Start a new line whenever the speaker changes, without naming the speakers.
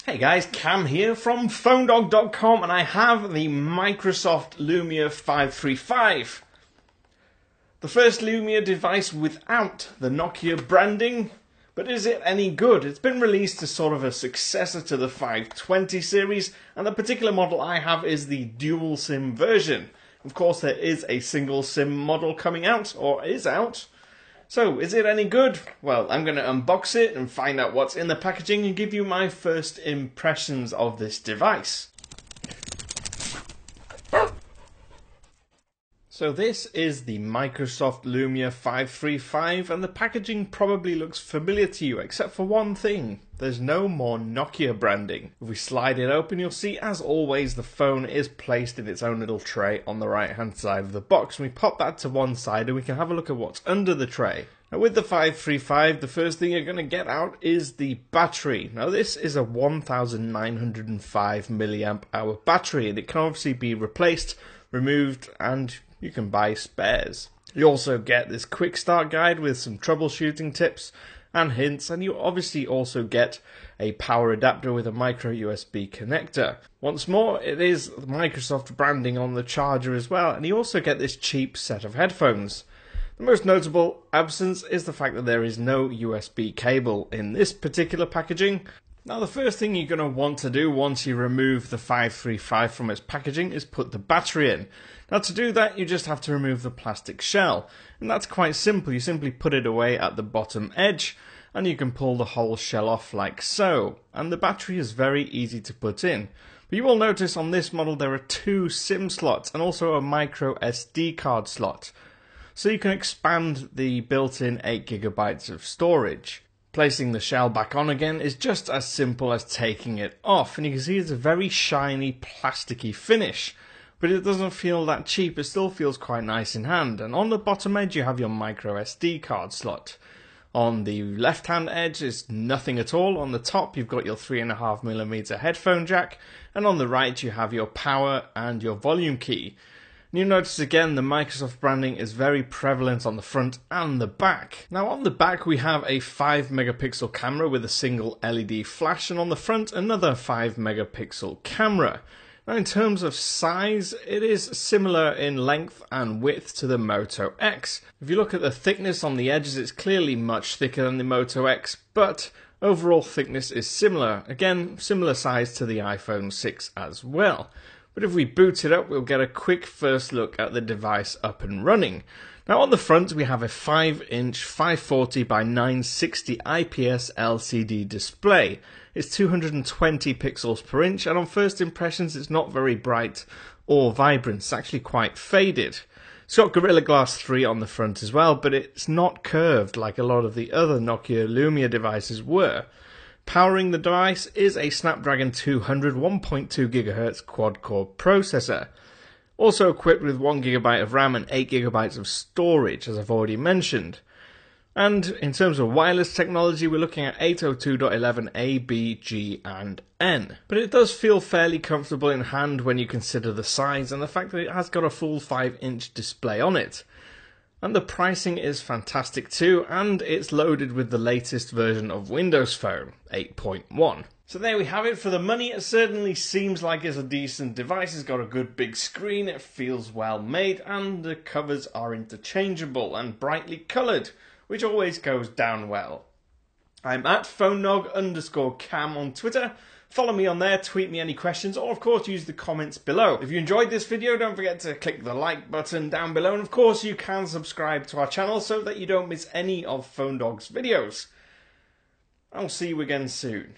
Hey guys, Cam here from phonedog.com, and I have the Microsoft Lumia 535. The first Lumia device without the Nokia branding, but is it any good? It's been released as sort of a successor to the 520 series, and the particular model I have is the dual SIM version. Of course, there is a single SIM model coming out, or is out. So, is it any good? Well, I'm going to unbox it and find out what's in the packaging and give you my first impressions of this device. So this is the Microsoft Lumia 535, and the packaging probably looks familiar to you, except for one thing. There's no more Nokia branding. If we slide it open, you'll see, as always, the phone is placed in its own little tray on the right-hand side of the box. We pop that to one side and we can have a look at what's under the tray. Now, with the 535, the first thing you're going to get out is the battery. Now, this is a 1905 milliamp hour battery, and it can obviously be replaced, removed, and you can buy spares. You also get this quick start guide with some troubleshooting tips and hints, and you obviously also get a power adapter with a micro USB connector. Once more, it is Microsoft branding on the charger as well, and you also get this cheap set of headphones. The most notable absence is the fact that there is no USB cable in this particular packaging. Now, the first thing you're going to want to do once you remove the 535 from its packaging is put the battery in. Now, to do that, you just have to remove the plastic shell, and that's quite simple. You simply put it away at the bottom edge, and you can pull the whole shell off like so, and the battery is very easy to put in. But you will notice on this model there are two SIM slots and also a micro SD card slot, so you can expand the built-in 8GB of storage. Placing the shell back on again is just as simple as taking it off, and you can see it's a very shiny, plasticky finish, but it doesn't feel that cheap. It still feels quite nice in hand. And on the bottom edge you have your micro SD card slot. On the left hand edge is nothing at all. On the top you've got your 3.5mm headphone jack, and on the right you have your power and your volume key. You notice again the Microsoft branding is very prevalent on the front and the back. Now, on the back we have a 5-megapixel camera with a single LED flash, and on the front another 5-megapixel camera. Now, in terms of size, it is similar in length and width to the Moto X. If you look at the thickness on the edges, it's clearly much thicker than the Moto X, but overall thickness is similar. Again, similar size to the iPhone 6 as well. But if we boot it up, we'll get a quick first look at the device up and running. Now, on the front, we have a 5-inch 540 by 960 IPS LCD display. It's 220 pixels per inch, and on first impressions, it's not very bright or vibrant. It's actually quite faded. It's got Gorilla Glass 3 on the front as well, but it's not curved like a lot of the other Nokia Lumia devices were. Powering the device is a Snapdragon 200 1.2 GHz quad-core processor, also equipped with 1GB of RAM and 8GB of storage, as I've already mentioned. And in terms of wireless technology, we're looking at 802.11a, b, g, and n. But it does feel fairly comfortable in hand when you consider the size and the fact that it has got a full 5-inch display on it. And the pricing is fantastic too, and it's loaded with the latest version of Windows Phone 8.1. So there we have it. For the money, it certainly seems like it's a decent device. It's got a good big screen, it feels well made, and the covers are interchangeable and brightly coloured, which always goes down well. I'm at phonenog_cam on Twitter. Follow me on there, tweet me any questions, or of course use the comments below. If you enjoyed this video, don't forget to click the like button down below, and of course you can subscribe to our channel so that you don't miss any of PhoneDog's videos. I'll see you again soon.